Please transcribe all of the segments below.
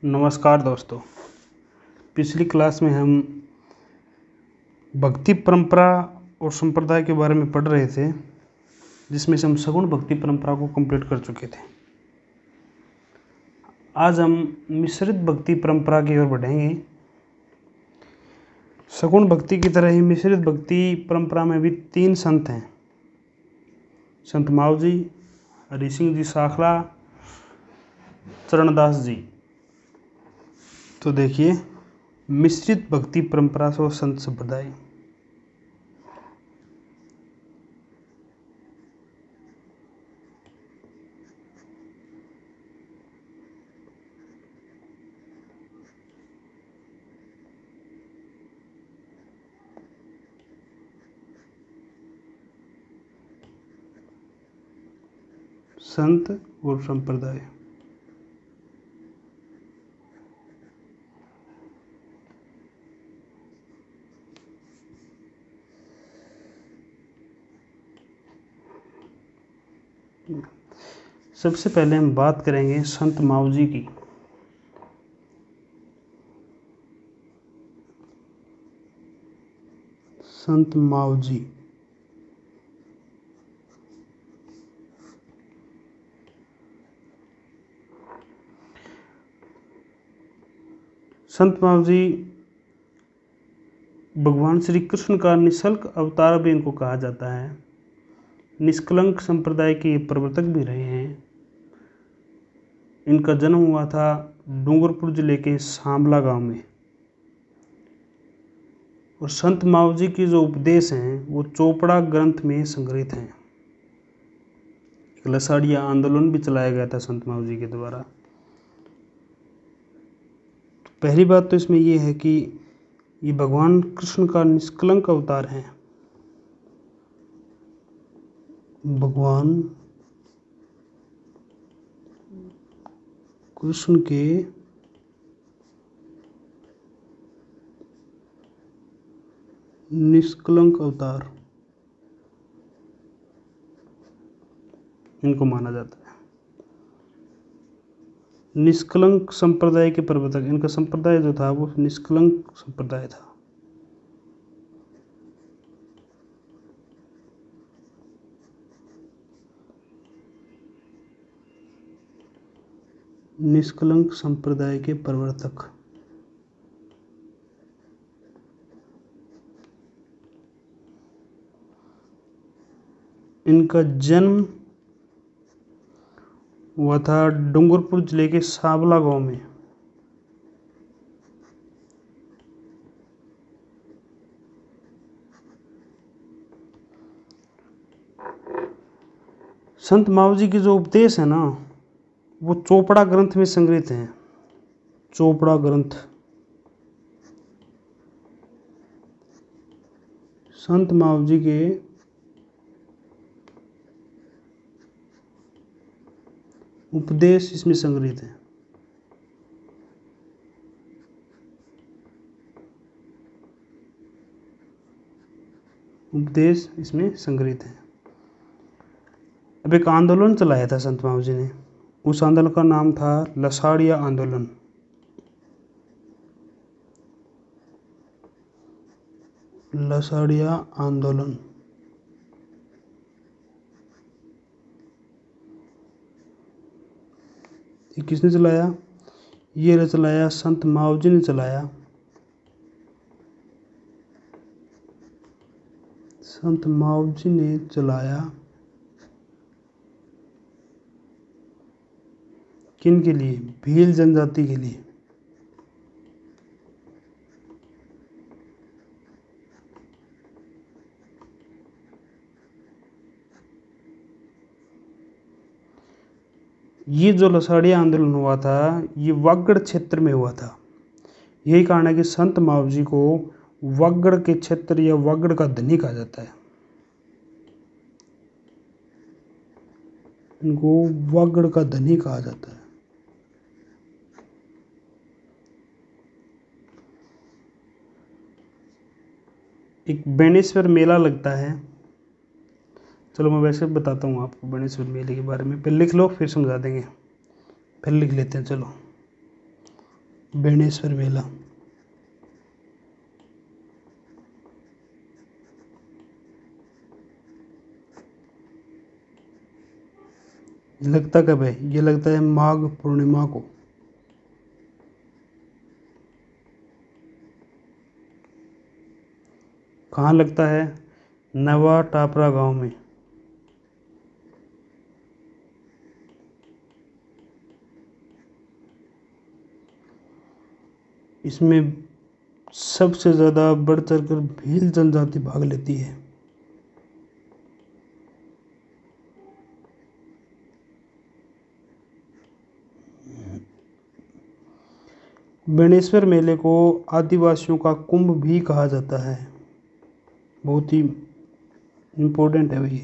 नमस्कार दोस्तों। पिछली क्लास में हम भक्ति परंपरा और संप्रदाय के बारे में पढ़ रहे थे, जिसमें से हम सगुण भक्ति परंपरा को कंप्लीट कर चुके थे। आज हम मिश्रित भक्ति परंपरा की ओर बढ़ेंगे। सगुण भक्ति की तरह ही मिश्रित भक्ति परंपरा में भी 3 संत हैं, संत माव जी, हरि सिंह जी साखला, चरणदास जी। तो देखिए, मिश्रित भक्ति परंपरा से संत संप्रदाय। संत और संप्रदाय। सबसे पहले हम बात करेंगे संत माव जी की। संत माव जी संत माव जी भगवान श्री कृष्ण का निःशुल्क अवतार भी इनको कहा जाता है। निष्कलंक संप्रदाय के प्रवर्तक भी रहे हैं। इनका जन्म हुआ था डूंगरपुर जिले के सांबला गांव में। और संत माव जी के जो उपदेश हैं वो चोपड़ा ग्रंथ में संग्रहित हैं। लसाड़िया आंदोलन भी चलाया गया था संत माव जी के द्वारा। पहली बात तो इसमें ये है कि ये भगवान कृष्ण का निष्कलंक अवतार है। भगवान कृष्ण के निष्कलंक अवतार इनको माना जाता है। निष्कलंक संप्रदाय के प्रवर्तक, इनका संप्रदाय जो था वो निष्कलंक संप्रदाय था। निष्कलंक संप्रदाय के प्रवर्तक। इनका जन्म हुआ था डूंगरपुर जिले के सांबला गांव में। संत माव जी के जो उपदेश है ना वो चोपड़ा ग्रंथ में संग्रहित हैं। चोपड़ा ग्रंथ। संत माव जी के उपदेश इसमें संग्रहित हैं। उपदेश इसमें संग्रहित हैं। अब एक आंदोलन चलाया था संत माव जी ने। उस आंदोलन का नाम था लसाड़िया आंदोलन। लसाड़िया आंदोलन। ये किसने चलाया? ये चलाया संत माव जी ने चलाया। संत माव जी ने चलाया। किन के लिए? भील जनजाति के लिए। ये जो लसाड़िया आंदोलन हुआ था ये वागड़ क्षेत्र में हुआ था। यही कारण है कि संत माव जी को वागड़ के क्षेत्र या वागड़ का धनी कहा जाता है। इनको वागड़ का धनी कहा जाता है। एक बेणेश्वर मेला लगता है। चलो मैं वैसे बताता हूँ आपको बेणेश्वर मेले के बारे में। पहले लिख लो फिर समझा देंगे। फिर लिख लेते हैं। चलो, बेणेश्वर मेला। लगता कब है? ये लगता है माघ पूर्णिमा को। कहाँ लगता है? नवा टापरा गांव में। इसमें सबसे ज़्यादा बढ़ चढ़कर भील जनजाति भाग लेती है। बेणेश्वर मेले को आदिवासियों का कुंभ भी कहा जाता है। बहुत ही इम्पोर्टेंट है भाई।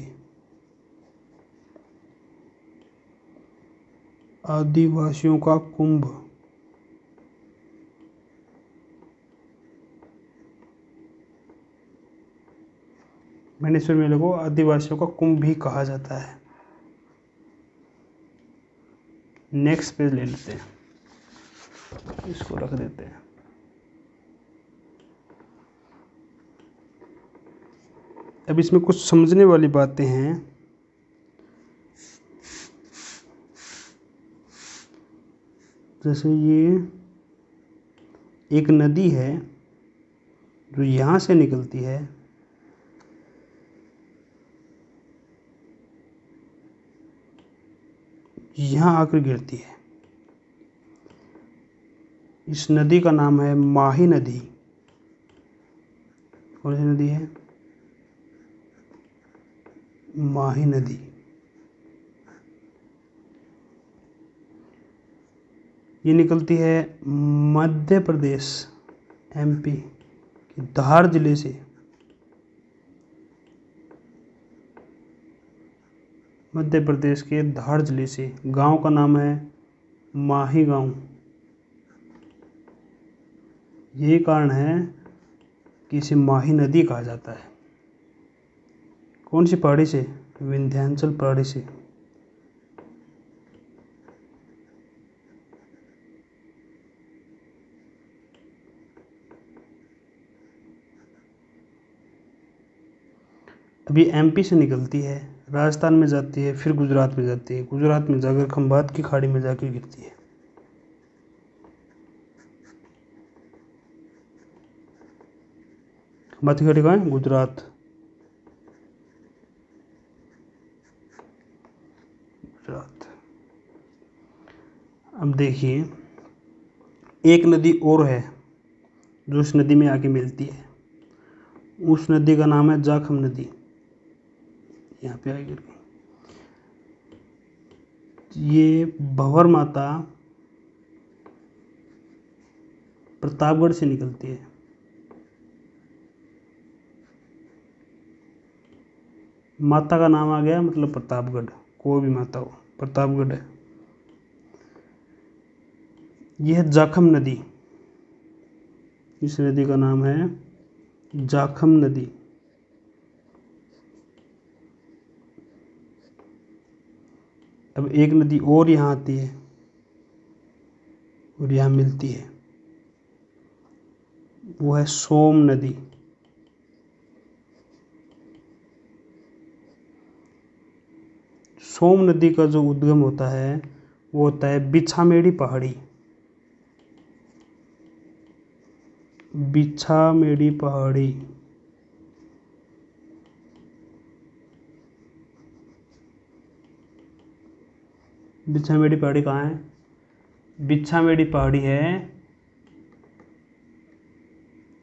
आदिवासियों का कुंभ। बेणेश्वर मेले को आदिवासियों का कुंभ भी कहा जाता है। नेक्स्ट पेज ले लेते हैं, इसको रख देते हैं। अब इसमें कुछ समझने वाली बातें हैं। जैसे ये एक नदी है जो यहाँ से निकलती है, यहाँ आकर गिरती है। इस नदी का नाम है माही नदी। कौन सी नदी है? माही नदी। ये निकलती है मध्य प्रदेश एमपी के धार जिले से। मध्य प्रदेश के धार जिले से। गांव का नाम है माही गांव। यही कारण है कि इसे माही नदी कहा जाता है। कौन सी पहाड़ी से? विंध्याचल पहाड़ी से। अभी एमपी से निकलती है, राजस्थान में जाती है, फिर गुजरात में जाती है। गुजरात में जाकर खंभात की खाड़ी में जाकर गिरती है। खंभात की खाड़ी कहाँ है? गुजरात। गुजरात। अब देखिए, एक नदी और है जो उस नदी में आके मिलती है। उस नदी का नाम है जाखम नदी। यहाँ पे आगे गिर गई। ये भंवर माता प्रतापगढ़ से निकलती है। माता का नाम आ गया मतलब प्रतापगढ़। कोई भी माता हो, प्रतापगढ़ है। यह है जाखम नदी। इस नदी का नाम है जाखम नदी। अब एक नदी और यहाँ आती है और यहाँ मिलती है, वो है सोम नदी। सोम नदी का जो उद्गम होता है वो होता है बिछामेड़ी पहाड़ी। बिछामेड़ी पहाड़ी। बिछामेड़ी पहाड़ी कहाँ है? बिछामेड़ी पहाड़ी है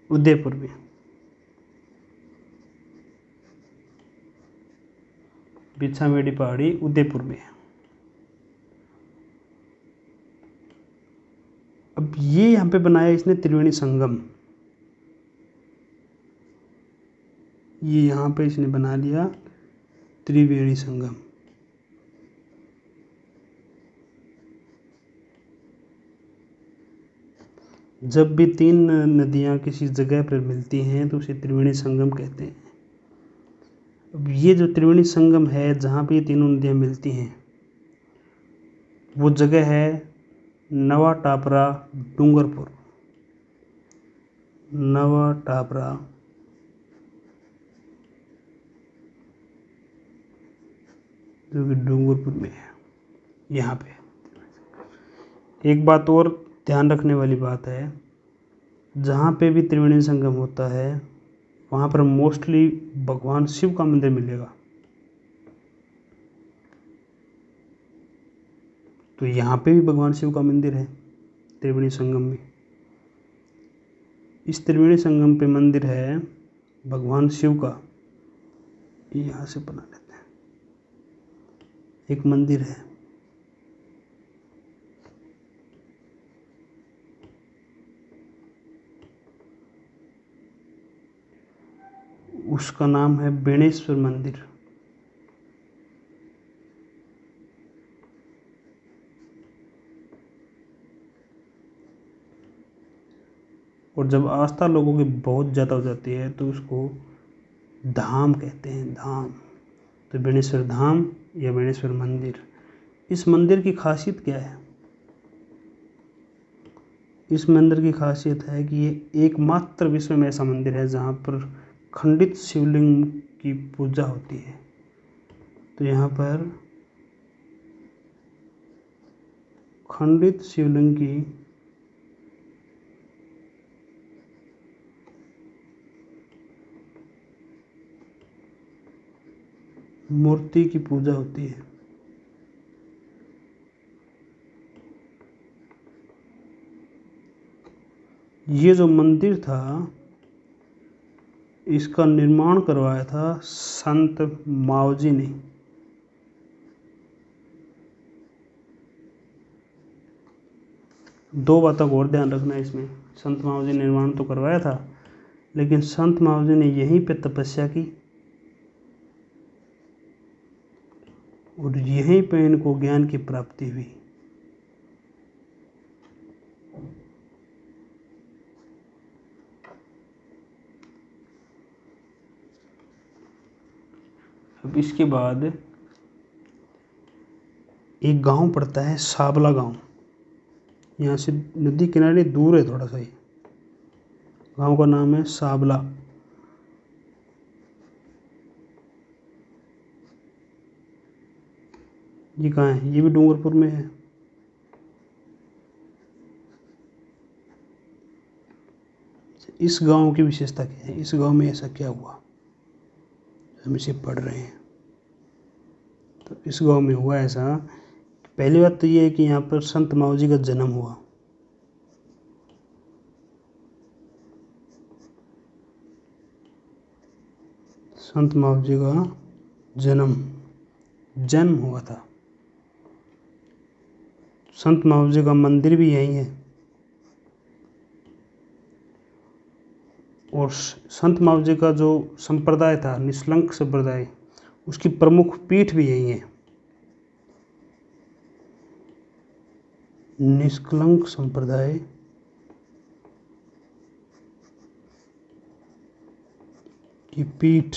उदयपुर में। बिछामेड़ी पहाड़ी उदयपुर में है। अब ये यहाँ पे बनाया इसने त्रिवेणी संगम। ये यहाँ पे इसने बना लिया त्रिवेणी संगम। जब भी तीन नदियाँ किसी जगह पर मिलती हैं तो उसे त्रिवेणी संगम कहते हैं। अब ये जो त्रिवेणी संगम है जहाँ पे ये तीनों नदियाँ मिलती हैं वो जगह है नवा टापरा डूंगरपुर, नवा टापरा जो कि डूंगरपुर में है। यहाँ पे एक बात और ध्यान रखने वाली बात है, जहाँ पे भी त्रिवेणी संगम होता है वहाँ पर मोस्टली भगवान शिव का मंदिर मिलेगा। तो यहाँ पे भी भगवान शिव का मंदिर है त्रिवेणी संगम में। इस त्रिवेणी संगम पे मंदिर है भगवान शिव का, यहाँ से बना लेते हैं, एक मंदिर है। उसका नाम है बेणेश्वर मंदिर। और जब आस्था लोगों की बहुत ज़्यादा हो जाती है तो उसको धाम कहते हैं, धाम। तो बेणेश्वर धाम या बेणेश्वर मंदिर। इस मंदिर की खासियत क्या है? इस मंदिर की खासियत है कि ये एकमात्र विश्व में ऐसा मंदिर है जहाँ पर खंडित शिवलिंग की पूजा होती है। तो यहाँ पर खंडित शिवलिंग की मूर्ति की पूजा होती है। ये जो मंदिर था इसका निर्माण करवाया था संत मावजी ने। दो बातों को और ध्यान रखना है इसमें, संत मावजी ने निर्माण तो करवाया था लेकिन संत मावजी ने यहीं पे तपस्या की और यहीं पे इनको ज्ञान की प्राप्ति हुई। अब इसके बाद एक गांव पड़ता है साबला गांव, यहाँ से नदी किनारे दूर है थोड़ा सा ही। गांव का नाम है साबला। ये कहाँ है? ये भी डूंगरपुर में है। इस गांव की विशेषता क्या है? इस गांव में ऐसा क्या हुआ हम इसे पढ़ रहे हैं? तो इस गांव में हुआ ऐसा, पहली बात तो ये है कि यहाँ पर संत मावजी का जन्म हुआ। संत मावजी का जन्म हुआ था। संत मावजी का मंदिर भी यहीं है और संत मावजी का जो संप्रदाय था निष्कलंक संप्रदाय, उसकी प्रमुख पीठ भी यहीं है। निष्कलंक संप्रदाय की पीठ,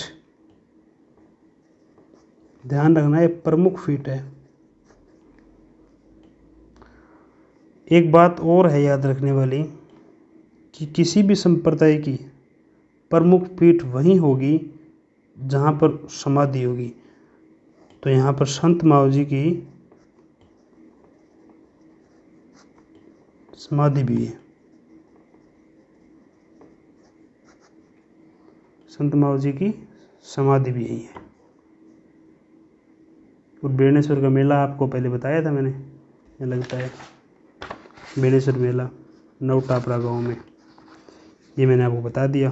ध्यान रखना है प्रमुख पीठ है। एक बात और है याद रखने वाली कि किसी भी संप्रदाय की प्रमुख पीठ वहीं होगी जहाँ पर समाधि होगी। तो यहाँ पर संत मावजी की समाधि भी है। संत मावजी की समाधि भी यही है। और बेणेश्वर का मेला आपको पहले बताया था मैंने, ये लगता है बेणेश्वर मेला नवटापरा गांव में, ये मैंने आपको बता दिया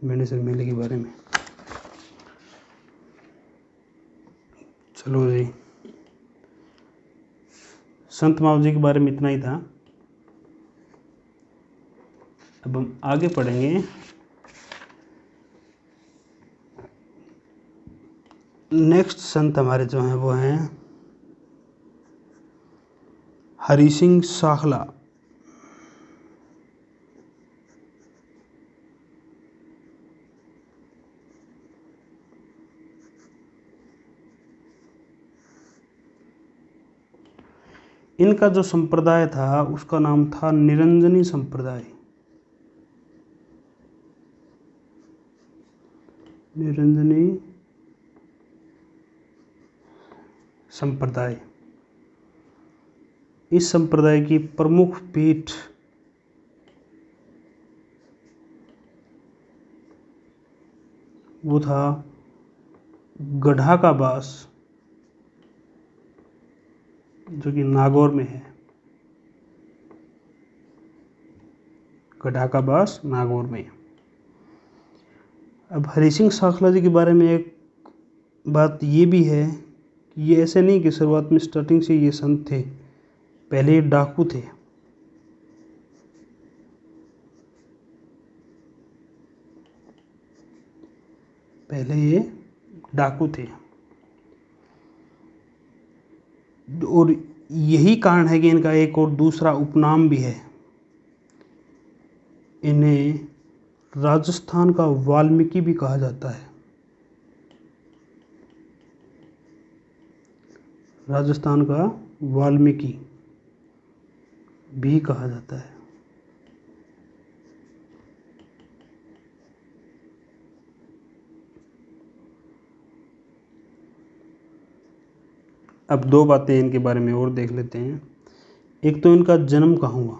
बेणेश्वर मेले के बारे में। चलो जी, संत मावजी के बारे में इतना ही था। अब हम आगे पढ़ेंगे नेक्स्ट संत हमारे जो हैं वो हैं हरि सिंह साखला। इनका जो संप्रदाय था उसका नाम था निरंजनी संप्रदाय। निरंजनी संप्रदाय। इस संप्रदाय की प्रमुख पीठ वो था गढ़ा का बास, जो कि नागौर में है। गढ़ा का बास नागौर में। अब हरि सिंह साखला जी के बारे में एक बात ये भी है कि ये ऐसे नहीं कि शुरुआत में स्टार्टिंग से ये संत थे, पहले ये डाकू थे। पहले ये डाकू थे और यही कारण है कि इनका एक और दूसरा उपनाम भी है। इन्हें राजस्थान का वाल्मीकि भी कहा जाता है। राजस्थान का वाल्मीकि भी कहा जाता है। अब दो बातें इनके बारे में और देख लेते हैं। एक तो इनका जन्म कहाँ हुआ,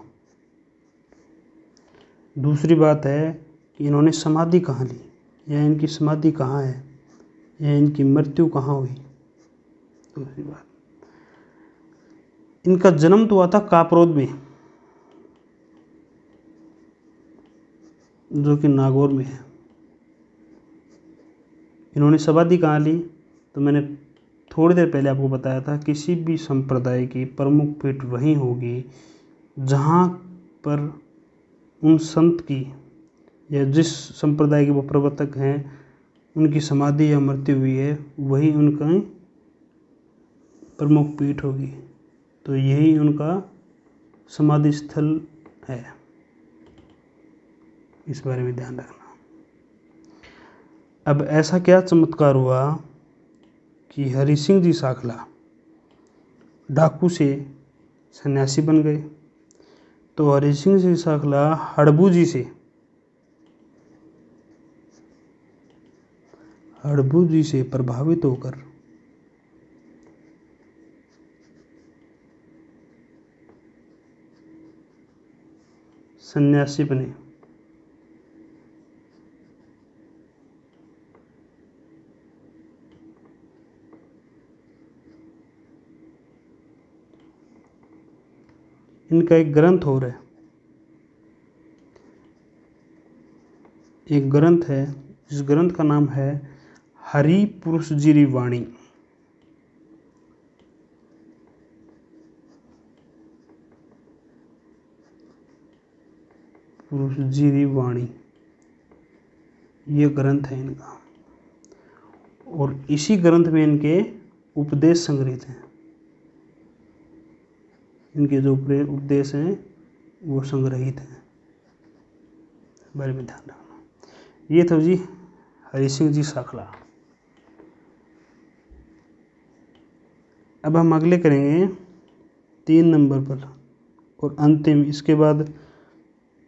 दूसरी बात है कि इन्होंने समाधि कहाँ ली, या इनकी समाधि कहाँ है, या इनकी मृत्यु कहाँ हुई। दूसरी बात, इनका जन्म तो हुआ था कापरोद में, जो कि नागौर में है। इन्होंने समाधि कहाँ ली, तो मैंने थोड़ी देर पहले आपको बताया था, किसी भी संप्रदाय की प्रमुख पीठ वहीं होगी जहाँ पर उन संत की या जिस संप्रदाय के वो प्रवर्तक हैं उनकी समाधि या मृत्यु हुई है, वही उनका प्रमुख पीठ होगी। तो यही उनका समाधि स्थल है। इस बारे में ध्यान रखना। अब ऐसा क्या चमत्कार हुआ कि हरि सिंह जी साखला डाकू से सन्यासी बन गए। तो हरि सिंह जी साखला हड़बू जी से प्रभावित होकर सन्यासी बने। इनका एक ग्रंथ और है, एक ग्रंथ है, जिस ग्रंथ का नाम है हरि पुरुषजीरी वाणी। पुरुषजीरी वाणी ये ग्रंथ है इनका, और इसी ग्रंथ में इनके उपदेश संग्रहित हैं। इनके जो उपदेश हैं वो संग्रहित हैं। बारे में ध्यान रखना। ये था जी हरि सिंह जी साखला। अब हम अगले करेंगे 3 नंबर पर और अंतिम, इसके बाद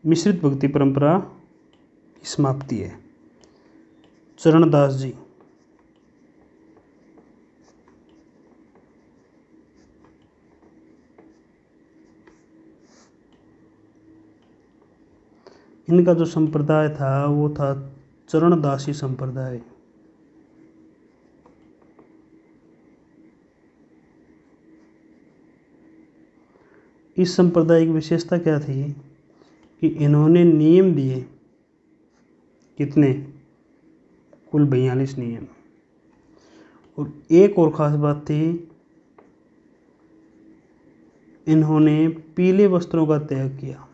मिश्रित भक्ति परंपरा की समाप्ति है। चरणदास जी। इनका जो संप्रदाय था वो था चरणदासी संप्रदाय। इस संप्रदाय की विशेषता क्या थी कि इन्होंने नियम दिए, कितने, कुल 42 नियम। और एक और ख़ास बात थी, इन्होंने पीले वस्त्रों का त्याग किया।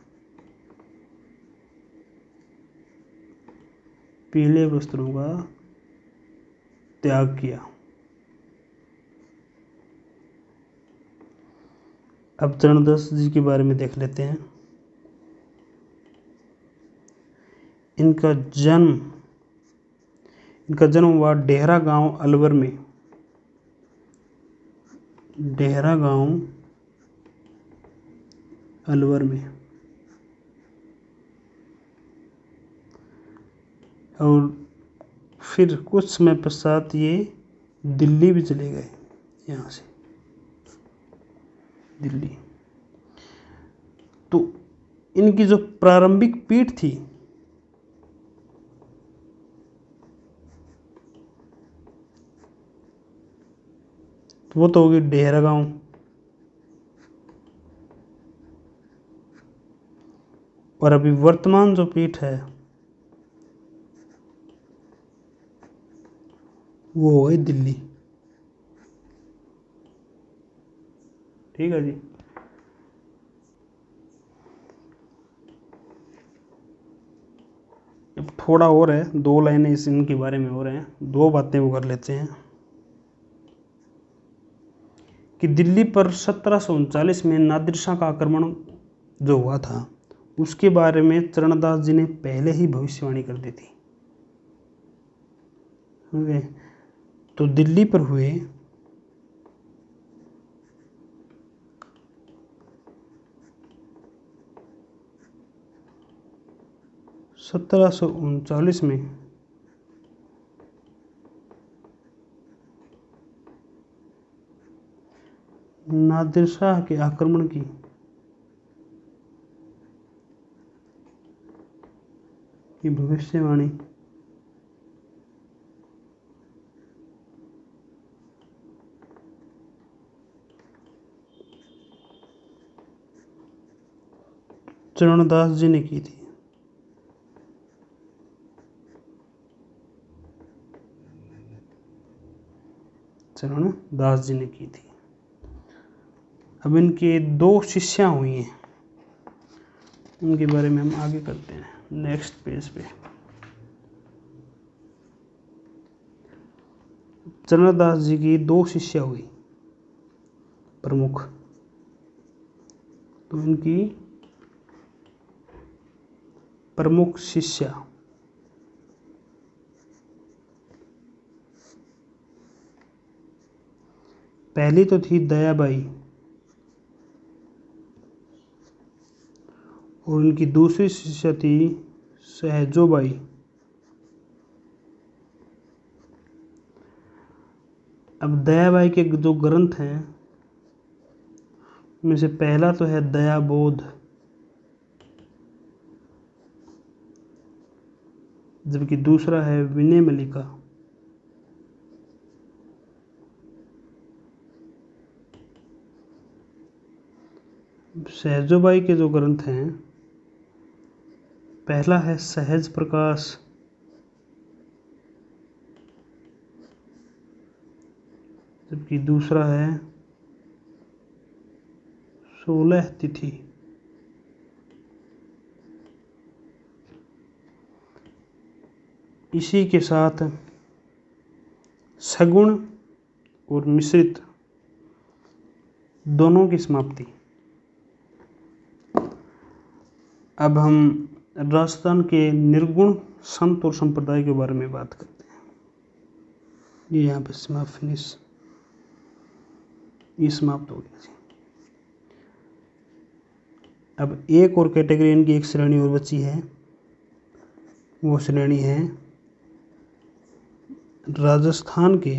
पीले वस्त्रों का त्याग किया। अब चरणदास जी के बारे में देख लेते हैं। इनका जन्म हुआ डेहरा गांव अलवर में। डेहरा गांव अलवर में, और फिर कुछ समय पश्चात ये दिल्ली भी चले गए, यहाँ से दिल्ली। तो इनकी जो प्रारंभिक पीठ थी वो तो होगी डेहरा गांव, और अभी वर्तमान जो पीठ है वो हो गई दिल्ली। ठीक है जी। अब थोड़ा और है, 2 लाइनें इनके बारे में और हैं, 2 बातें वो कर लेते हैं कि दिल्ली पर 1739 में नादिर शाह का आक्रमण जो हुआ था उसके बारे में चरणदास जी ने पहले ही भविष्यवाणी कर दी थी। ओके, तो दिल्ली पर हुए 1739 में नादिर शाह के आक्रमण की भविष्यवाणी चरणदास जी ने की थी। चरणदास जी ने की थी। अब इनके 2 शिष्या हुई हैं, उनके बारे में हम आगे करते हैं नेक्स्ट पेज पे। चरणदास जी की 2 शिष्या हुई प्रमुख, तो इनकी प्रमुख शिष्या पहली तो थी दयाबाई, और उनकी दूसरी शिष्या थी सहजोबाई। अब दयाबाई के जो ग्रंथ हैं उनमें से पहला तो है दयाबोध, जबकि दूसरा है विनय मल्लिका। सहजोबाई के जो ग्रंथ हैं पहला है सहज प्रकाश, जबकि दूसरा है 16 तिथि। इसी के साथ सगुण और मिश्रित दोनों की समाप्ति। अब हम राजस्थान के निर्गुण संत और संप्रदाय के बारे में बात करते हैं। ये यहाँ पे फिनिश, ये समाप्त हो गया जी। अब एक और कैटेगरी इनकी, एक श्रेणी और बची है, वो श्रेणी है राजस्थान के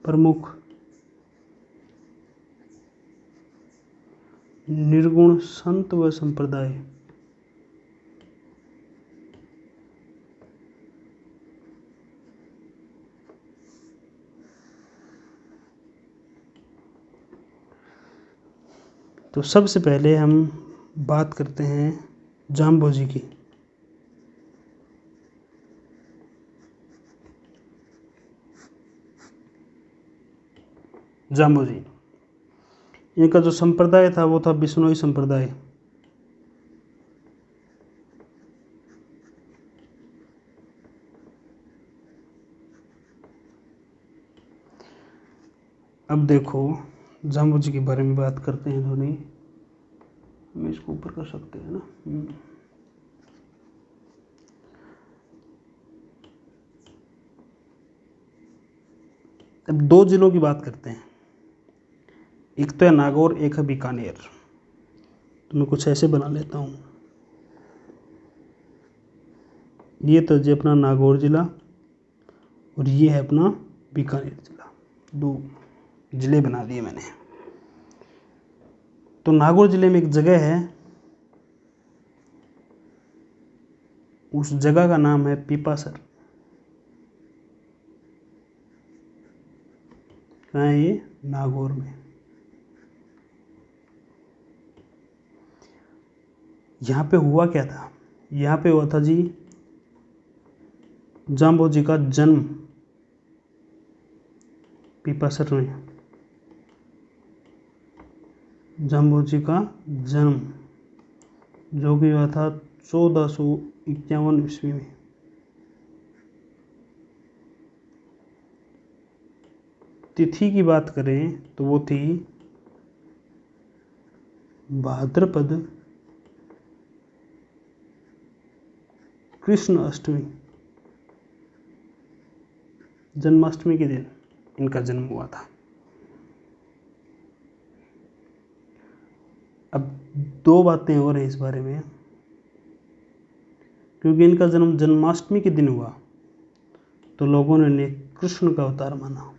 प्रमुख निर्गुण संत व संप्रदाय। तो सबसे पहले हम बात करते हैं जाम्बोजी की। जाम्बोजी, इनका जो संप्रदाय था वो था बिश्नोई संप्रदाय। अब देखो जाम्बोजी के बारे में बात करते हैं धोनी, हम इसको ऊपर कर सकते हैं ना। अब दो जिलों की बात करते हैं, एक तो है नागौर, एक है बीकानेर। तो मैं कुछ ऐसे बना लेता हूँ, ये तो जी अपना नागौर जिला और ये है अपना बीकानेर जिला, दो जिले बना दिए मैंने। तो नागौर जिले में एक जगह है, उस जगह का नाम है पीपासर। कहाँ है ये? नागौर में। यहाँ पे हुआ क्या था? यहाँ पे हुआ था जी जाम्बो जी का जन्म, पीपासर में जाम्बो जी का जन्म, जो कि हुआ था 1451 ईस्वी में। तिथि की बात करें तो वो थी भाद्रपद कृष्ण अष्टमी, जन्माष्टमी के दिन इनका जन्म हुआ था। अब दो बातें और हैं इस बारे में, क्योंकि इनका जन्म जन्माष्टमी के दिन हुआ तो लोगों ने इन्हें कृष्ण का अवतार माना।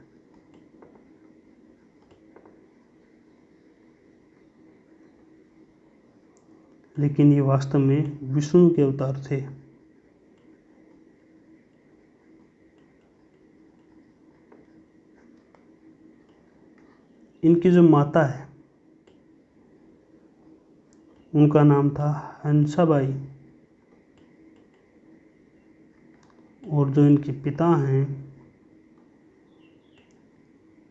लेकिन ये वास्तव में विष्णु के अवतार थे। इनकी जो माता है उनका नाम था हंसाबाई, और जो इनके पिता हैं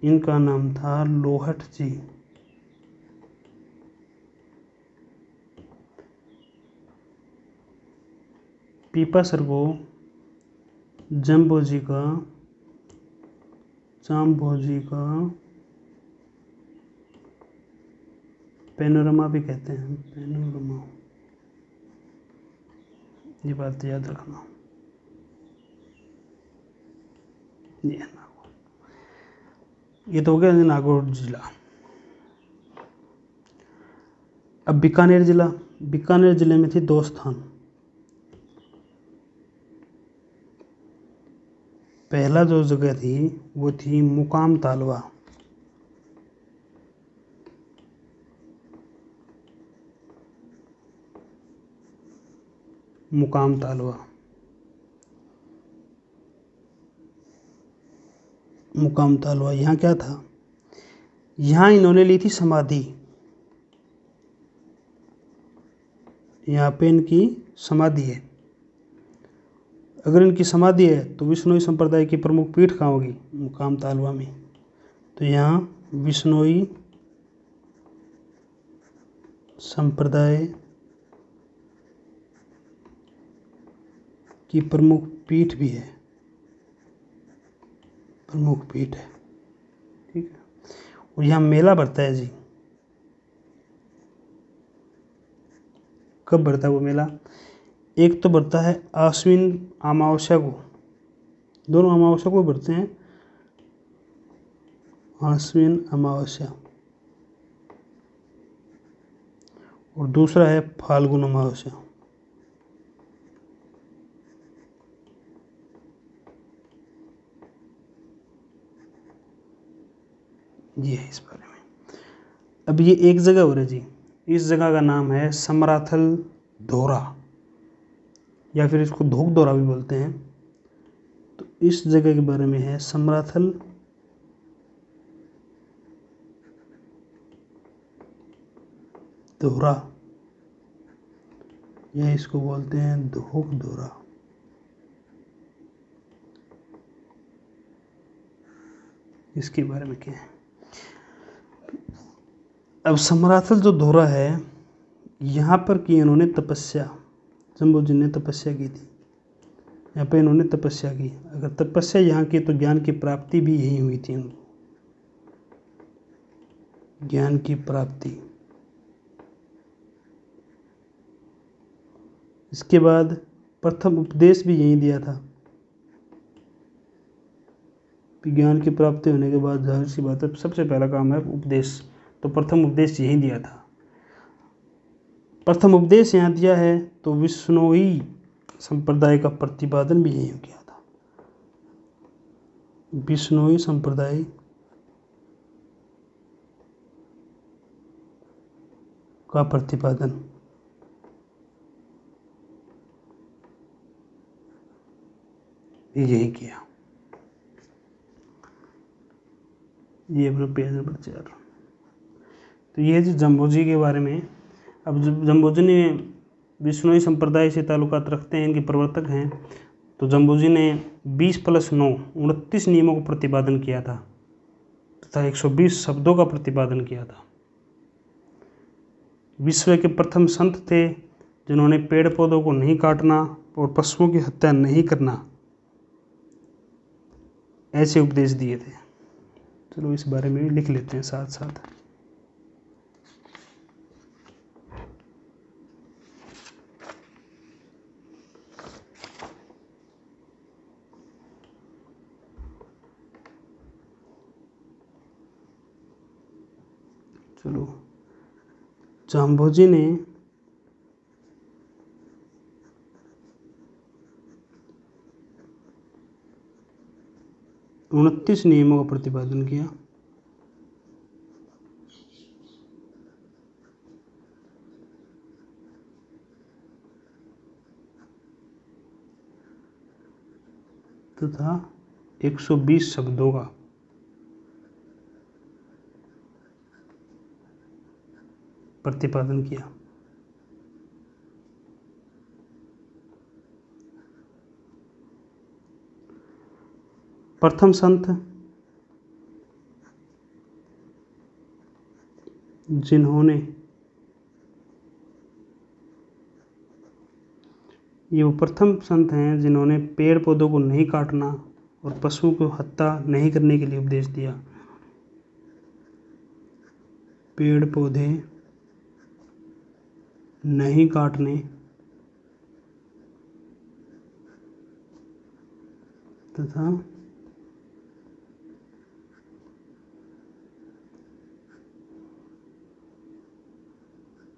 इनका नाम था लोहट जी। पीपासर को जाम्बो जी का पैनोरमा भी कहते हैं, पैनोरमा, ये बात याद रखना। ये तो हो गया नागौर जिला। अब बीकानेर जिला, बीकानेर जिले में थी दो स्थान। पहला जो जगह थी वो थी मुकाम तालवा। मुकाम तालवा, मुकाम तालवा, यहाँ क्या था? यहाँ इन्होंने ली थी समाधि। यहाँ पे इनकी समाधि है। अगर इनकी समाधि है तो विश्नोई संप्रदाय की प्रमुख पीठ कहाँ होगी? मुकाम तालवा में। तो यहाँ विश्नोई संप्रदाय की प्रमुख पीठ भी है, प्रमुख पीठ है, ठीक है। और यहाँ मेला बढ़ता है जी। कब बढ़ता है वो मेला? एक तो बढ़ता है आश्विन अमावस्या को, दोनों अमावस्या को बढ़ते हैं, आश्विन अमावस्या, और दूसरा है फाल्गुन अमावस्या। ये है इस बारे में। अब ये एक जगह हो रहा है जी, इस जगह का नाम है समराथल धोरा, या फिर इसको धोक धोरा भी बोलते हैं। तो इस जगह के बारे में है समराथल धोरा, या इसको बोलते हैं धोक धोरा। इसके बारे में क्या है? अब समराथल जो धोरा है, यहाँ पर की इन्होंने तपस्या, जाम्बो जी ने तपस्या की थी, यहाँ पे इन्होंने तपस्या की। अगर तपस्या यहाँ की तो ज्ञान की प्राप्ति भी यही हुई थी उनको, ज्ञान की प्राप्ति। इसके बाद प्रथम उपदेश भी यहीं दिया था, ज्ञान की प्राप्ति होने के बाद जाहिर सी बात है सबसे पहला काम है उपदेश। तो प्रथम उपदेश यही दिया था। प्रथम उपदेश यहाँ दिया है तो विष्णोई संप्रदाय का प्रतिपादन भी यही किया था। विष्णोई संप्रदाय का प्रतिपादन यही किया। ये अपना पेज नंबर 4। तो ये जो जम्बोजी के बारे में, अब जम्बोजी ने विष्णोई संप्रदाय से ताल्लुकात रखते हैं, इनके प्रवर्तक हैं। तो जम्बोजी ने 20+9 29 नियमों को प्रतिपादन किया था तथा 120 शब्दों का प्रतिपादन किया था। विश्व के प्रथम संत थे जिन्होंने पेड़ पौधों को नहीं काटना और पशुओं की हत्या नहीं करना ऐसे उपदेश दिए थे। चलो इस बारे में भी लिख लेते हैं साथ साथ। चलो, जाम्बोजी ने उनतीस नियमों का प्रतिपादन किया। तथा 120 शब्दों का प्रतिपादन किया। प्रथम संत जिन्होंने ये वो प्रथम संत हैं जिन्होंने पेड़ पौधों को नहीं काटना और पशुओं को हत्या नहीं करने के लिए उपदेश दिया। पेड़ पौधे नहीं काटने तथा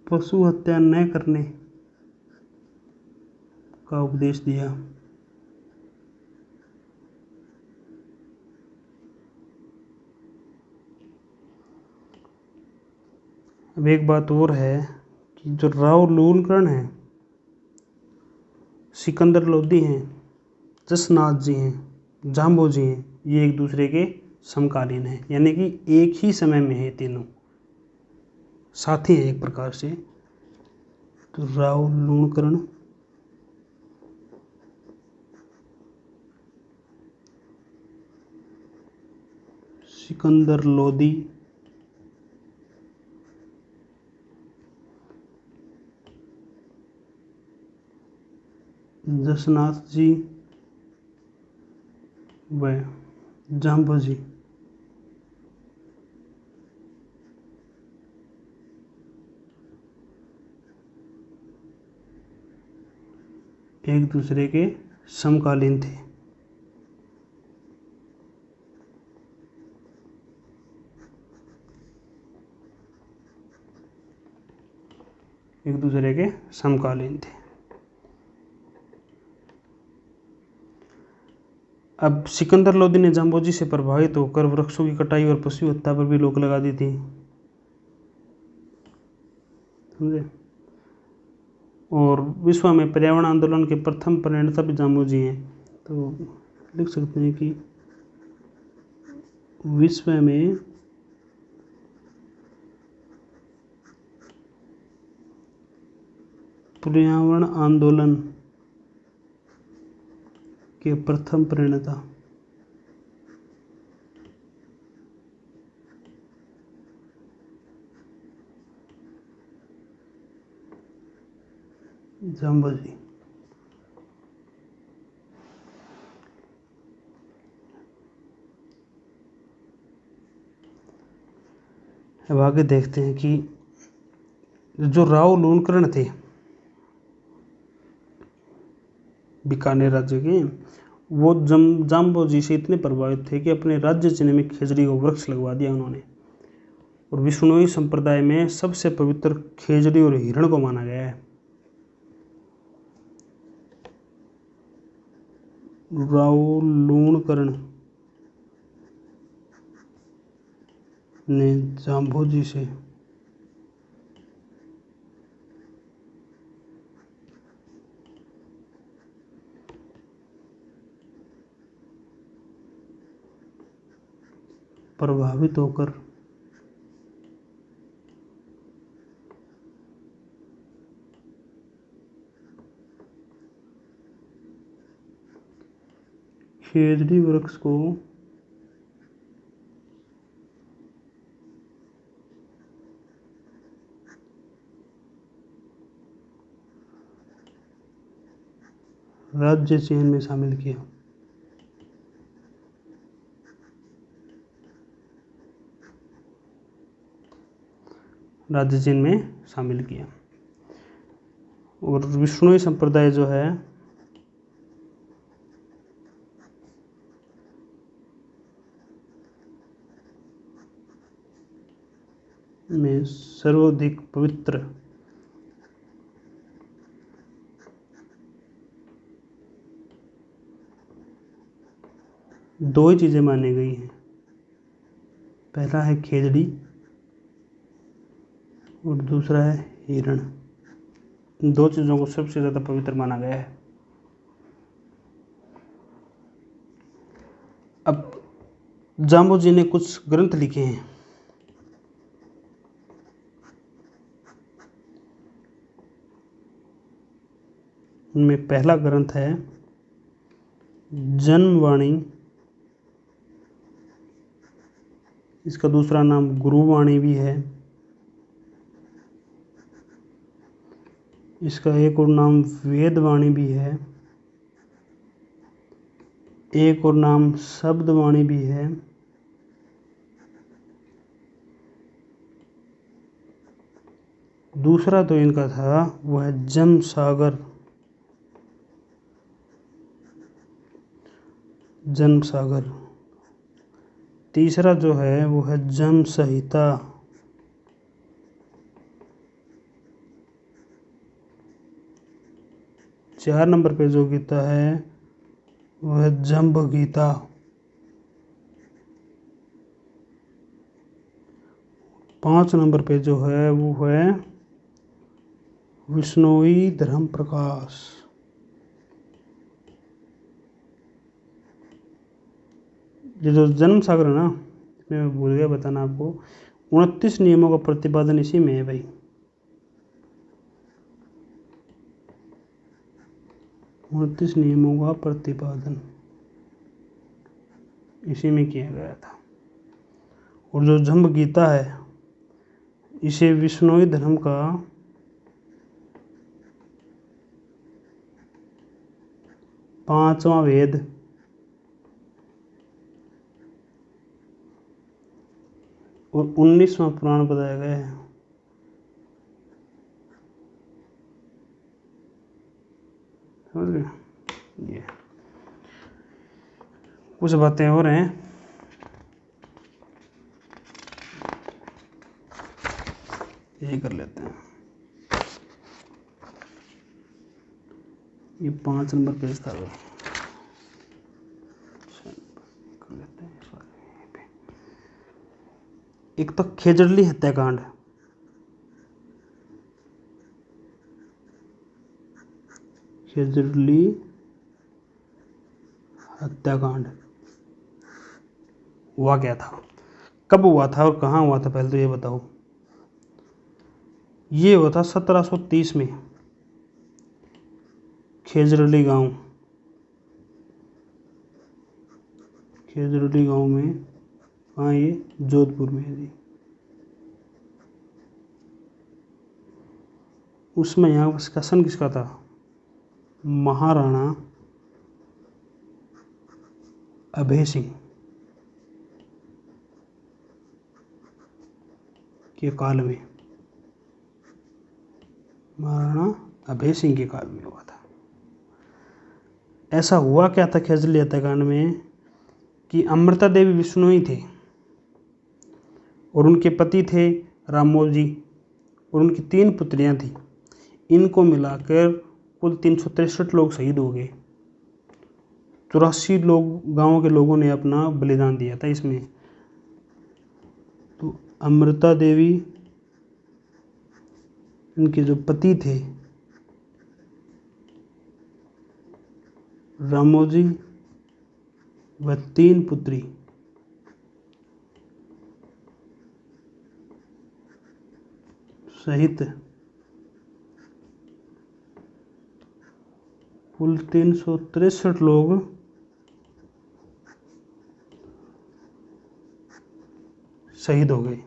पशु हत्या न करने का उपदेश दिया। अब एक बात और है कि जो राव लूणकरण है, सिकंदर लोदी हैं, जसनाथ जी हैं, जाम्बो जी हैं, ये एक दूसरे के समकालीन हैं, यानी कि एक ही समय में है, तीनों साथी हैं एक प्रकार से। तो राव लूणकरण, सिकंदर लोदी, जसनाथ जी व जाम्बो जी एक दूसरे के समकालीन थे। एक दूसरे के समकालीन थे। अब सिकंदर लोदी ने जाम्बोजी से प्रभावित होकर वृक्षों की कटाई और पशु हत्या पर भी रोक लगा दी थी, समझे। और विश्व में पर्यावरण आंदोलन के प्रथम प्रणेता भी जाम्बोजी हैं। तो लिख सकते हैं कि विश्व में पर्यावरण आंदोलन के प्रथम प्रणेता जाम्बोजी। अब आगे देखते हैं कि जो राव लूणकरण थे बीकानेर राज्य के, वो जाम्बोजी से इतने प्रभावित थे कि अपने राज्य चिन्ह में खेजड़ी को वृक्ष लगवा दिया उन्होंने। और विष्णुई संप्रदाय में सबसे पवित्र खेजड़ी और हिरण को माना गया है। राव लूणकर्ण ने जाम्बोजी से प्रभावित होकर खेजड़ी वृक्ष को राज्य चिन्ह में शामिल किया। राज्य चिन्ह में शामिल किया। और विष्णुई संप्रदाय जो है में सर्वाधिक पवित्र दो ही चीजें मानी गई हैं। पहला है खेजड़ी और दूसरा है हिरण। इन दो चीजों को सबसे ज्यादा पवित्र माना गया है। अब जाम्बोजी ने कुछ ग्रंथ लिखे हैं। उनमें पहला ग्रंथ है जन्मवाणी, इसका दूसरा नाम गुरुवाणी भी है। इसका एक और नाम वेदवाणी भी है। एक और नाम शब्दवाणी भी है। दूसरा तो इनका था वो है जम सागर, जन्म सागर। तीसरा जो है वो है जम संहिता। चार नंबर पे जो गीता है वो है जम्ब गीता। पांच नंबर पे जो है वो है विष्णुई धर्म प्रकाश। ये जो जन्म सागर है ना, इसमें मैं भूल गया बताना आपको, 29 नियमों का प्रतिपादन इसी में है भाई। 29 नियमों का प्रतिपादन इसी में किया गया था। और जो जम्ब गीता है इसे विष्णुई धर्म का पांचवा वेद और 19वां पुराण बताया गया है। समझ गए? ये कुछ बातें और हैं। ये कर लेते हैं। ये 5 नंबर पेज था। कर लेते हैं। एक तो खेजड़ली हत्याकांड, खेजड़ली हत्याकांड हुआ क्या था, कब हुआ था और कहाँ हुआ था, पहले तो ये बताओ। ये हुआ था 1730 में, खेजड़ली गांव, खेजड़ली गांव में। कहाँ? ये जोधपुर में है जी। उसमें यहाँ शासन किसका था? महाराणा अभय सिंह के काल में, महाराणा अभय सिंह के काल में हुआ था। ऐसा हुआ क्या था खेजड़ी हत्याकांड में कि अमृता देवी विश्नोई थे और उनके पति थे राममोहन जी और उनकी 3 पुत्रियां थी। इनको मिलाकर कुल 363 लोग शहीद हो गए। 84 लोग गांव के लोगों ने अपना बलिदान दिया था इसमें। तो अमृता देवी, इनके जो पति थे रामोजी व 3 पुत्री सहित कुल 363 लोग शहीद हो गए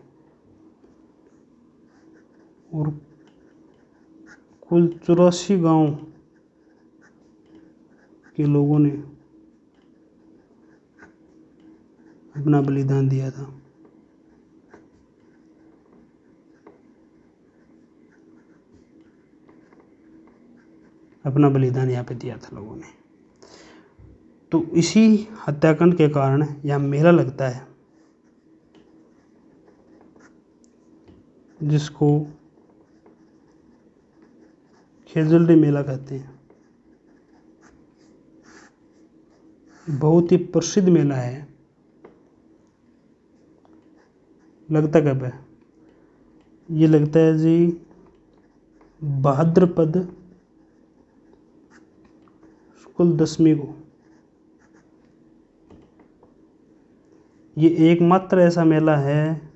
और कुल 84 गांव के लोगों ने अपना बलिदान दिया था। अपना बलिदान यहाँ पे दिया था लोगों ने। तो इसी हत्याकांड के कारण यहाँ मेला लगता है जिसको खेजड़ी मेला कहते हैं। बहुत ही प्रसिद्ध मेला है। लगता कब है? ये लगता है जी भाद्रपद शुक्ल दशमी को। ये एकमात्र ऐसा मेला है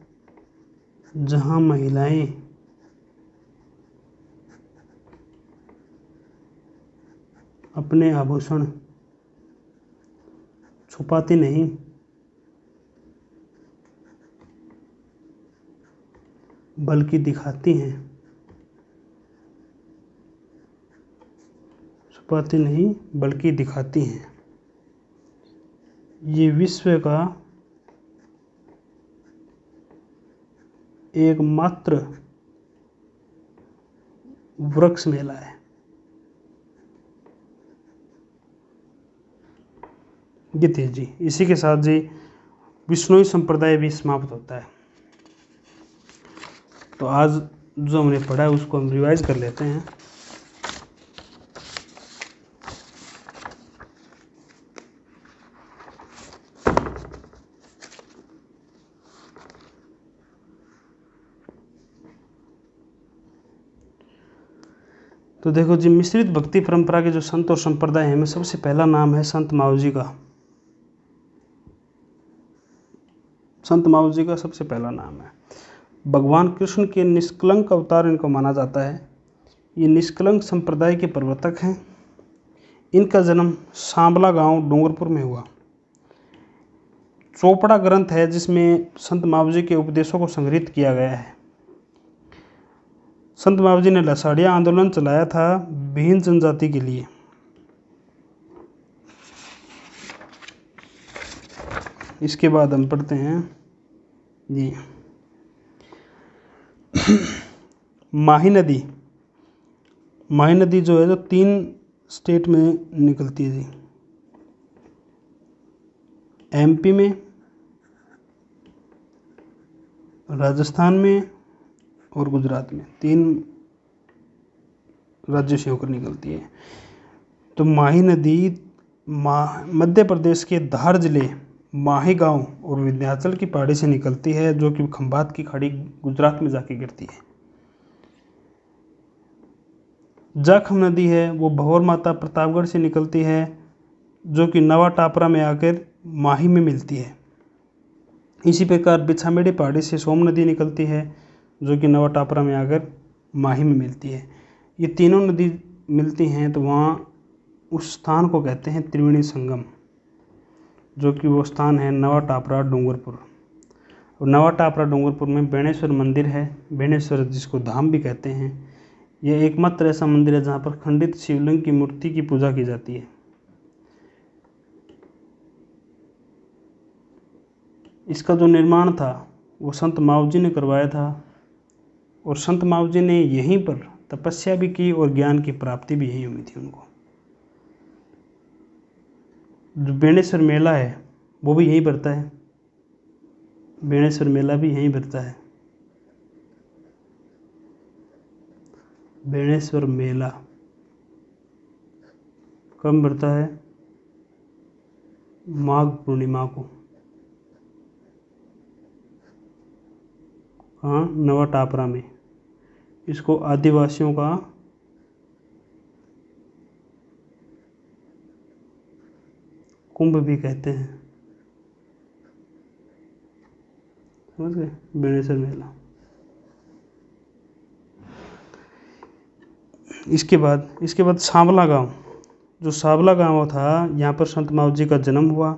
जहां महिलाएं अपने आभूषण छुपाती नहीं, बल्कि दिखाती हैं। छुपाती नहीं बल्कि दिखाती हैं। ये विश्व का एकमात्र वृक्ष मेला है। ये थे जी। इसी के साथ जी विश्नोई संप्रदाय भी समाप्त होता है। तो आज जो हमने पढ़ा है उसको हम रिवाइज कर लेते हैं। तो देखो जी, मिश्रित भक्ति परंपरा के जो संत और संप्रदाय हैं, में सबसे पहला नाम है संत मावजी का। संत मावजी का सबसे पहला नाम है। भगवान कृष्ण के निष्कलंक अवतार इनको माना जाता है। ये निष्कलंक संप्रदाय के प्रवर्तक हैं। इनका जन्म सांबला गांव डूंगरपुर में हुआ। चोपड़ा ग्रंथ है जिसमें संत मावजी के उपदेशों को संग्रहित किया गया है। संत मावजी ने लसाड़िया आंदोलन चलाया था विहीन जनजाति के लिए। इसके बाद हम पढ़ते हैं जी माही नदी। माही नदी जो है जो 3 स्टेट में निकलती है जी, एमपी में, राजस्थान में और गुजरात में। 3 राज्यों से होकर निकलती है। तो माही नदी मध्य प्रदेश के धार जिले माही गांव और विंध्याचल की पहाड़ी से निकलती है, जो कि खंभात की खाड़ी गुजरात में जाके गिरती है। जाखम नदी है वो भंवर माता प्रतापगढ़ से निकलती है, जो कि नवा टापरा में आकर माही में मिलती है। इसी प्रकार बिछामेड़ी पहाड़ी से सोम नदी निकलती है, जो कि नवा टापरा में आकर माही में मिलती है। ये तीनों नदी मिलती हैं तो वहाँ उस स्थान को कहते हैं त्रिवेणी संगम, जो कि वो स्थान है नवा टापरा डूंगरपुर। और नवा टापरा डूंगरपुर में बेणेश्वर मंदिर है। बेणेश्वर जिसको धाम भी कहते हैं। यह एकमात्र ऐसा मंदिर है जहाँ पर खंडित शिवलिंग की मूर्ति की पूजा की जाती है। इसका जो निर्माण था वो संत मावजी ने करवाया था और संत मावजी ने यहीं पर तपस्या भी की और ज्ञान की प्राप्ति भी यहीं हुई थी उनको। जो बेणेश्वर मेला है वो भी यहीं पड़ता है, बेणेश्वर मेला भी यहीं पड़ता है। बेणेश्वर मेला कब पड़ता है? माघ पूर्णिमा को। हाँ, नवा टापरा में। इसको आदिवासियों का कुंभ भी कहते हैं, समझ गए? बेणेश्वर मेला। इसके बाद सांवला गांव, जो सांवला गांव था, यहाँ पर संत मावजी जी का जन्म हुआ।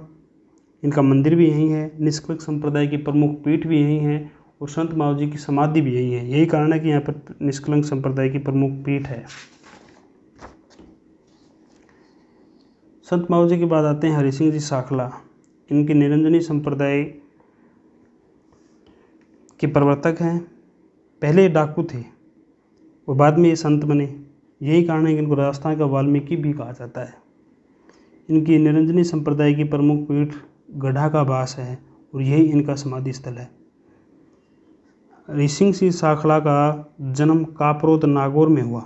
इनका मंदिर भी यहीं है, निष्कलंक संप्रदाय की प्रमुख पीठ भी यहीं है और संत मावजी जी की समाधि भी यहीं है। यही कारण है कि यहाँ पर निष्कलंक संप्रदाय की प्रमुख पीठ है। संत मावजी जी के बाद आते हैं हरि सिंह जी साखला। इनके निरंजनी संप्रदाय के प्रवर्तक हैं। पहले ये डाकू थे और बाद में ये संत बने। यही कारण है कि इनको राजस्थान का वाल्मीकि भी कहा जाता है। इनकी निरंजनी संप्रदाय की प्रमुख पीठ गढ़ा का वास है और यही इनका समाधि स्थल है। हरि सिंह जी साखला का जन्म कापरोद नागौर में हुआ।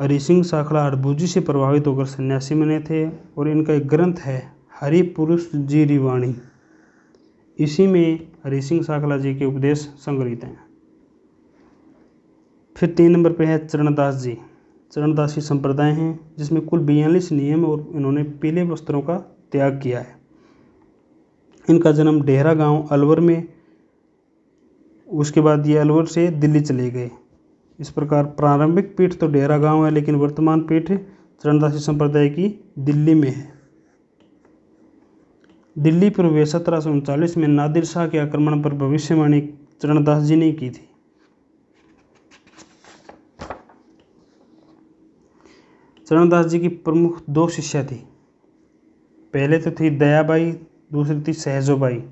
हरि सिंह साखला हड़बूजी से प्रभावित होकर सन्यासी बने थे और इनका एक ग्रंथ है हरि पुरुष जी रिवाणी। इसी में हरि सिंह साखला जी के उपदेश संग्रहित हैं। फिर 3 नंबर पे है चरणदास जी। चरणदासी संप्रदाय हैं जिसमें कुल 42 नियम और इन्होंने पीले वस्त्रों का त्याग किया है। इनका जन्म डेहरा गांव अलवर में, उसके बाद ये अलवर से दिल्ली चले गए। इस प्रकार प्रारंभिक पीठ तो डेहरा गांव है, लेकिन वर्तमान पीठ चरणदासी संप्रदाय की दिल्ली में है। दिल्ली पर वे 1739 में नादिर शाह के आक्रमण पर भविष्यवाणी चरणदास जी ने की थी। चरणदास जी की प्रमुख 2 शिष्या थी। पहले तो थी दयाबाई, दूसरी थी सहजोबाई।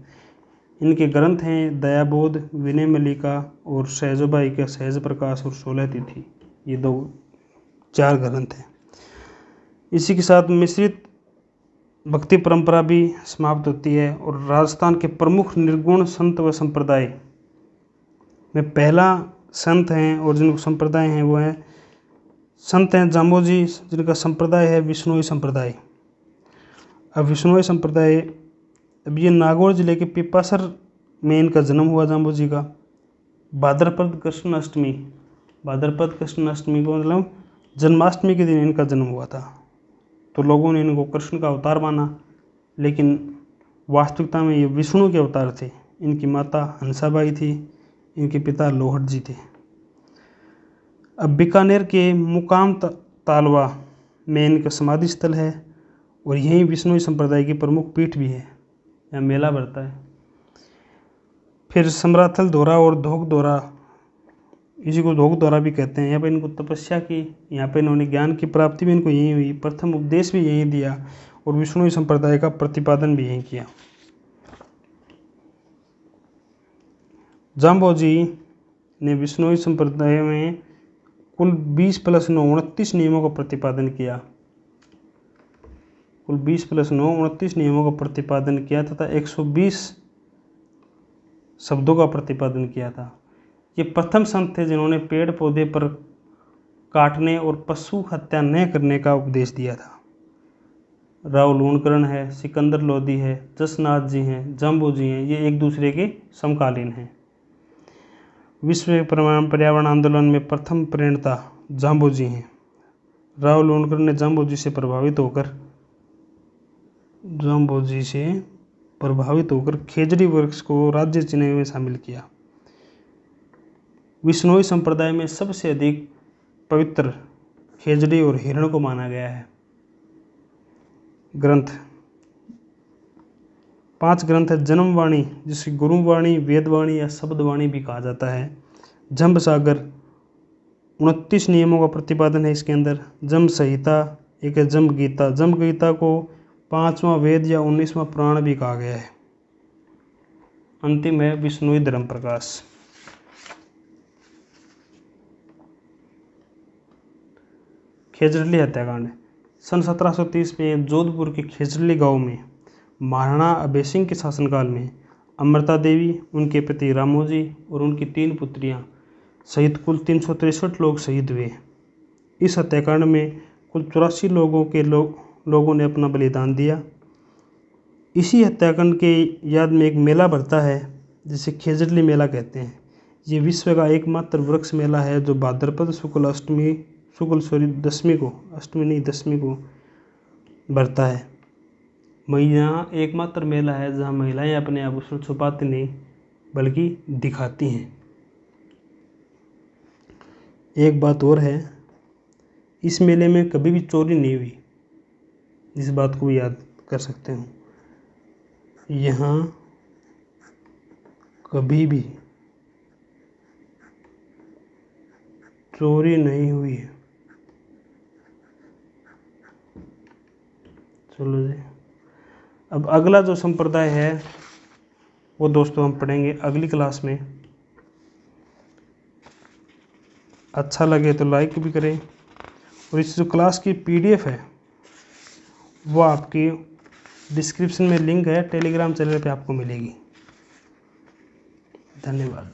इनके ग्रंथ हैं दयाबोध, विनय मल्लिका और सहजोबाई का सहज प्रकाश और 16 तिथि। ये 4 ग्रंथ हैं। इसी के साथ मिश्रित भक्ति परंपरा भी समाप्त होती है और राजस्थान के प्रमुख निर्गुण संत व संप्रदाय में पहला संत हैं और जिनको संप्रदाय हैं वो हैं संत हैं जाम्बोजी, जिनका संप्रदाय है विष्णुई संप्रदाय। अब विष्णुई संप्रदाय, अब ये नागौर जिले के पिपासर में इनका जन्म हुआ जाम्बोजी का। भाद्रपद कृष्ण अष्टमी, भाद्रपद कृष्ण अष्टमी को मतलब जन्माष्टमी के दिन इनका जन्म हुआ था, तो लोगों ने इनको कृष्ण का अवतार माना, लेकिन वास्तविकता में ये विष्णु के अवतार थे। इनकी माता हंसाबाई थी, इनके पिता लोहट जी थे। अब बीकानेर के मुकाम तालवा में इनका समाधि स्थल है और यहीं विष्णु संप्रदाय की प्रमुख पीठ भी है। यहाँ मेला बढ़ता है। फिर समराथल दौरा और धोक दौरा, इसी को धोक दौरा भी कहते हैं। यहाँ पर इनको तपस्या की, यहाँ पर इन्होंने ज्ञान की प्राप्ति भी इनको यहीं हुई, प्रथम उपदेश भी यहीं दिया और विष्णु संप्रदाय का प्रतिपादन भी यहीं किया। जाम्बोजी ने विष्णु संप्रदाय में कुल 20 + 9 29 नियमों का प्रतिपादन किया। कुल 20 + 9 29 नियमों का प्रतिपादन किया तथा 120 शब्दों का प्रतिपादन किया था। ये प्रथम संत थे जिन्होंने पेड़ पौधे पर काटने और पशु हत्या न करने का उपदेश दिया था। राव लूणकरण है, सिकंदर लोधी है, जसनाथ जी हैं, जाम्बोजी हैं, ये एक दूसरे के समकालीन हैं। विश्व पर्यावरण आंदोलन में प्रथम प्रणेता जाम्बोजी हैं। राव लूणकरण ने जाम्बोजी से प्रभावित होकर खेजड़ी वृक्ष को राज्य चिन्ह में शामिल किया। विष्णुई संप्रदाय में सबसे अधिक पवित्र खेजड़ी और हिरण को माना गया है। ग्रंथ 5 ग्रंथ है। जन्मवाणी, जिसे गुरुवाणी, वेदवाणी या शब्दवाणी भी कहा जाता है। जंब सागर, 29 नियमों का प्रतिपादन है इसके अंदर। जंब संहिता, एक है जंब गीता। जंब गीता को 5वां वेद या 19वां पुराण भी कहा गया है। अंतिम है विष्णुई धर्म प्रकाश। खेजड़ली हत्याकांड, सन 1730 में जोधपुर के खेजड़ली गांव में महाराणा अभय सिंह के शासनकाल में अमृता देवी, उनके पति रामोजी और उनकी 3 पुत्रियां सहित कुल 363 लोग शहीद हुए। इस हत्याकांड में कुल 84 लोगों ने अपना बलिदान दिया। इसी हत्याकांड के याद में एक मेला भरता है जिसे खेजड़ली मेला कहते हैं। ये विश्व का एकमात्र वृक्ष मेला है जो भाद्रपद शुक्ल दशमी को भरता है। यहाँ एकमात्र मेला है जहाँ महिलाएं अपने आभूषण छुपाती नहीं बल्कि दिखाती हैं। एक बात और है, इस मेले में कभी भी चोरी नहीं हुई, इस बात को भी याद कर सकते हो। यहाँ कभी भी चोरी नहीं हुई है। चलो जी, अब अगला जो संप्रदाय है वो दोस्तों हम पढ़ेंगे अगली क्लास में। अच्छा लगे तो लाइक भी करें, और इस जो क्लास की PDF है वो आपकी डिस्क्रिप्शन में लिंक है, टेलीग्राम चैनल पे आपको मिलेगी। धन्यवाद।